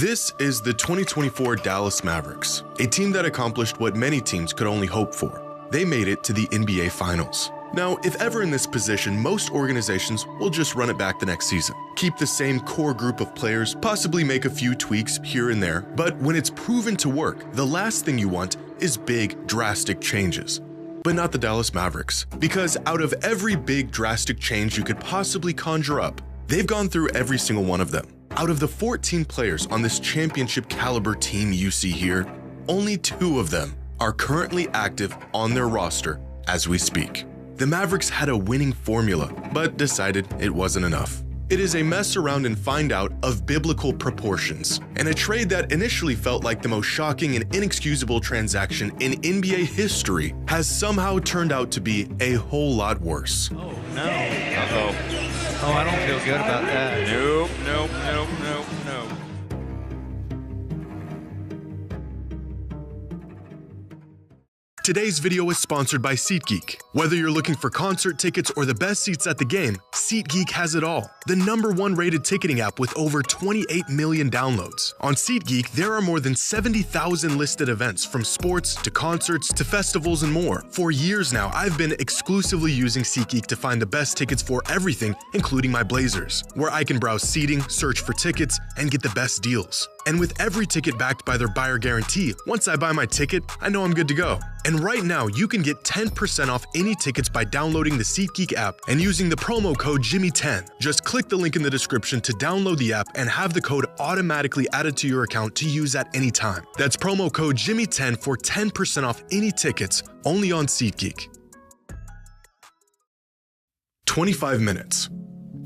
This is the 2024 Dallas Mavericks, a team that accomplished what many teams could only hope for. They made it to the NBA Finals. Now, if ever in this position, most organizations will just run it back the next season. Keep the same core group of players, possibly make a few tweaks here and there, but when it's proven to work, the last thing you want is big, drastic changes. But not the Dallas Mavericks, because out of every big, drastic change you could possibly conjure up, they've gone through every single one of them. Out of the 14 players on this championship caliber team you see here, only 2 of them are currently active on their roster as we speak. The Mavericks had a winning formula, but decided it wasn't enough. It is a mess around and find out of biblical proportions, and a trade that initially felt like the most shocking and inexcusable transaction in NBA history has somehow turned out to be a whole lot worse. Oh, no. Uh-oh. Oh, I don't feel good about that. Nope. Today's video is sponsored by SeatGeek. Whether you're looking for concert tickets or the best seats at the game, SeatGeek has it all. The #1 rated ticketing app with over 28 million downloads. On SeatGeek, there are more than 70,000 listed events, from sports to concerts to festivals and more. For years now, I've been exclusively using SeatGeek to find the best tickets for everything, including my Blazers, where I can browse seating, search for tickets, and get the best deals. And with every ticket backed by their buyer guarantee, once I buy my ticket, I know I'm good to go. And right now, you can get 10% off any tickets by downloading the SeatGeek app and using the promo code Jimmy10. Just click the link in the description to download the app and have the code automatically added to your account to use at any time. That's promo code Jimmy10 for 10% off any tickets, only on SeatGeek. 25 minutes.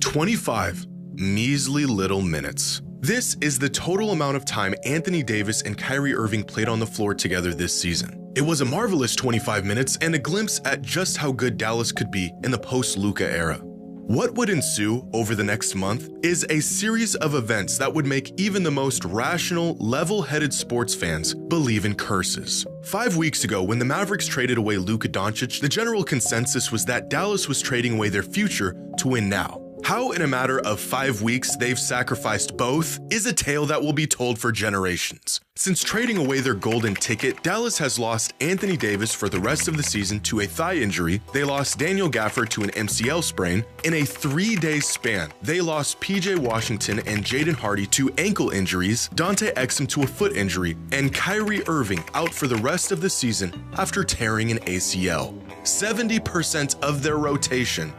25 measly little minutes. This is the total amount of time Anthony Davis and Kyrie Irving played on the floor together this season. It was a marvelous 25 minutes and a glimpse at just how good Dallas could be in the post-Luka era. What would ensue over the next month is a series of events that would make even the most rational, level-headed sports fans believe in curses. 5 weeks ago, when the Mavericks traded away Luka Doncic, the general consensus was that Dallas was trading away their future to win now. How in a matter of 5 weeks they've sacrificed both is a tale that will be told for generations. Since trading away their golden ticket, Dallas has lost Anthony Davis for the rest of the season to a thigh injury, they lost Daniel Gafford to an MCL sprain. In a 3-day span, they lost PJ Washington and Jaden Hardy to ankle injuries, Dante Exum to a foot injury, and Kyrie Irving out for the rest of the season after tearing an ACL. 70% of their rotation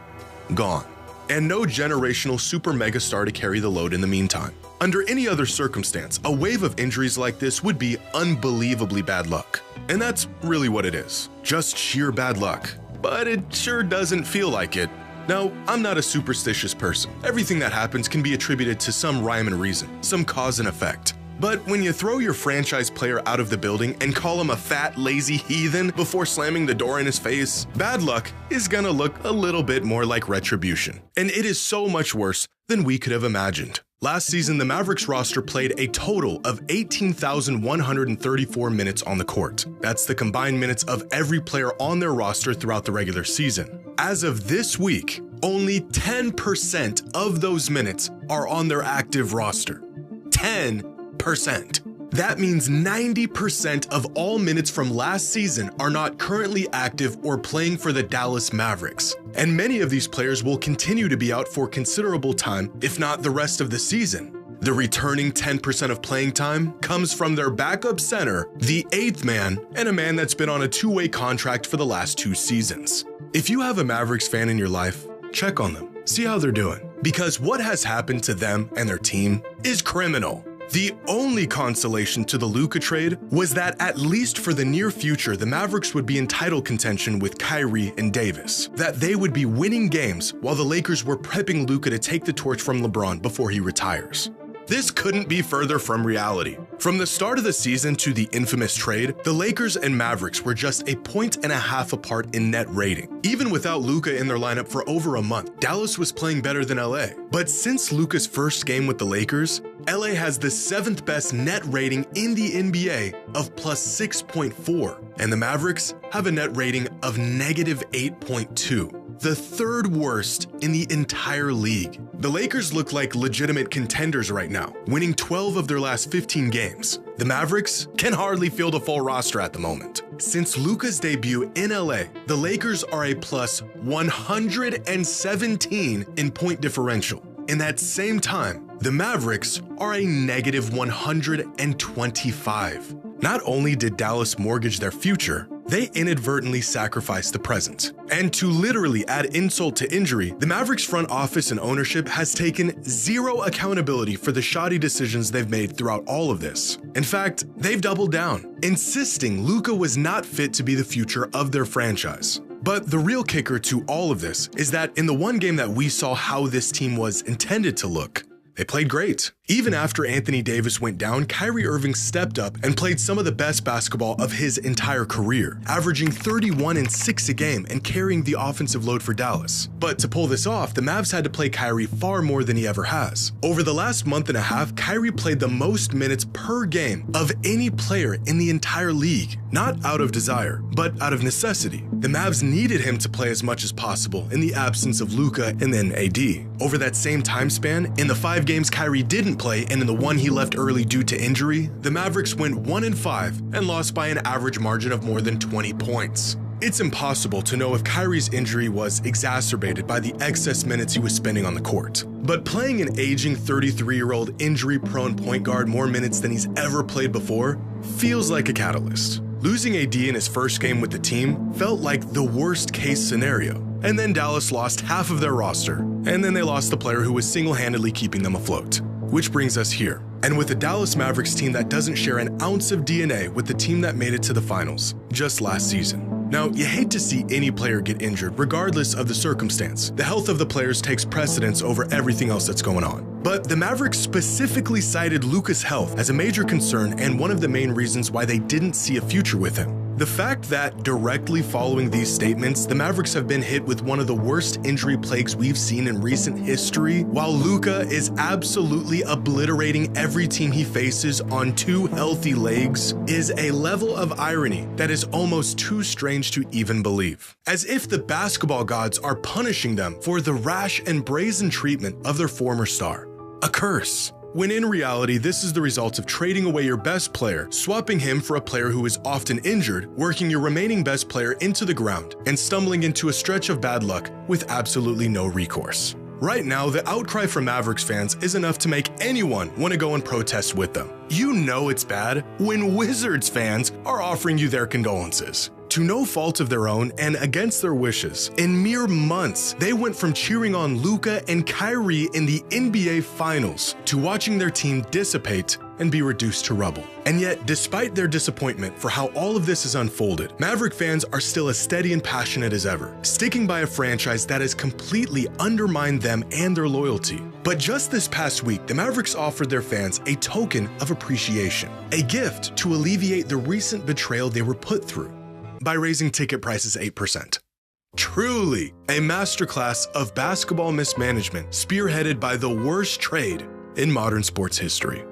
gone. And no generational super mega star to carry the load in the meantime. Under any other circumstance, a wave of injuries like this would be unbelievably bad luck. And that's really what it is, just sheer bad luck. But it sure doesn't feel like it. Now, I'm not a superstitious person. Everything that happens can be attributed to some rhyme and reason, some cause and effect. But when you throw your franchise player out of the building and call him a fat, lazy heathen before slamming the door in his face, bad luck is gonna look a little bit more like retribution. And it is so much worse than we could have imagined. Last season, the Mavericks roster played a total of 18,134 minutes on the court. That's the combined minutes of every player on their roster throughout the regular season. As of this week, only 10% of those minutes are on their active roster. 10%. That means 90% of all minutes from last season are not currently active or playing for the Dallas Mavericks. And many of these players will continue to be out for considerable time, if not the rest of the season. The returning 10% of playing time comes from their backup center, the 8th man, and a man that's been on a 2-way contract for the last 2 seasons. If you have a Mavericks fan in your life, check on them, see how they're doing. Because what has happened to them and their team is criminal. The only consolation to the Luka trade was that at least for the near future, the Mavericks would be in title contention with Kyrie and Davis, that they would be winning games while the Lakers were prepping Luka to take the torch from LeBron before he retires. This couldn't be further from reality. From the start of the season to the infamous trade, the Lakers and Mavericks were just a 1.5 apart in net rating. Even without Luka in their lineup for over a month, Dallas was playing better than LA. But since Luka's first game with the Lakers, LA has the 7th best net rating in the NBA of +6.4, and the Mavericks have a net rating of -8.2. the third worst in the entire league. The Lakers look like legitimate contenders right now, winning 12 of their last 15 games. The Mavericks can hardly field a full roster at the moment. Since Luka's debut in LA, the Lakers are a plus 117 in point differential. In that same time, the Mavericks are a negative 125. Not only did Dallas mortgage their future, they inadvertently sacrificed the present. And to literally add insult to injury, the Mavericks front office and ownership has taken zero accountability for the shoddy decisions they've made throughout all of this. In fact, they've doubled down, insisting Luka was not fit to be the future of their franchise. But the real kicker to all of this is that in the one game that we saw how this team was intended to look, they played great. Even after Anthony Davis went down, Kyrie Irving stepped up and played some of the best basketball of his entire career, averaging 31 and 6 a game and carrying the offensive load for Dallas. But to pull this off, the Mavs had to play Kyrie far more than he ever has. Over the last month and a half, Kyrie played the most minutes per game of any player in the entire league, not out of desire, but out of necessity. The Mavs needed him to play as much as possible in the absence of Luka and then AD. Over that same time span, in the 5 games Kyrie didn't play and in the one he left early due to injury, the Mavericks went 1-5 and lost by an average margin of more than 20 points. It's impossible to know if Kyrie's injury was exacerbated by the excess minutes he was spending on the court. But playing an aging 33-year-old injury-prone point guard more minutes than he's ever played before feels like a catalyst. Losing AD in his first game with the team felt like the worst-case scenario. And then Dallas lost half of their roster, and then they lost the player who was single-handedly keeping them afloat. Which brings us here. And with the Dallas Mavericks team that doesn't share an ounce of DNA with the team that made it to the finals just last season. Now, you hate to see any player get injured regardless of the circumstance. The health of the players takes precedence over everything else that's going on. But the Mavericks specifically cited Luka's health as a major concern and one of the main reasons why they didn't see a future with him. The fact that directly following these statements, the Mavericks have been hit with one of the worst injury plagues we've seen in recent history, while Luka is absolutely obliterating every team he faces on 2 healthy legs, is a level of irony that is almost too strange to even believe. As if the basketball gods are punishing them for the rash and brazen treatment of their former star. A curse. When in reality, this is the result of trading away your best player, swapping him for a player who is often injured, working your remaining best player into the ground, and stumbling into a stretch of bad luck with absolutely no recourse. Right now, the outcry from Mavericks fans is enough to make anyone want to go and protest with them. You know it's bad when Wizards fans are offering you their condolences. To no fault of their own and against their wishes, in mere months, they went from cheering on Luka and Kyrie in the NBA Finals to watching their team dissipate and be reduced to rubble. And yet, despite their disappointment for how all of this has unfolded, Maverick fans are still as steady and passionate as ever, sticking by a franchise that has completely undermined them and their loyalty. But just this past week, the Mavericks offered their fans a token of appreciation, a gift to alleviate the recent betrayal they were put through, by raising ticket prices 8%. Truly a masterclass of basketball mismanagement spearheaded by the worst trade in modern sports history.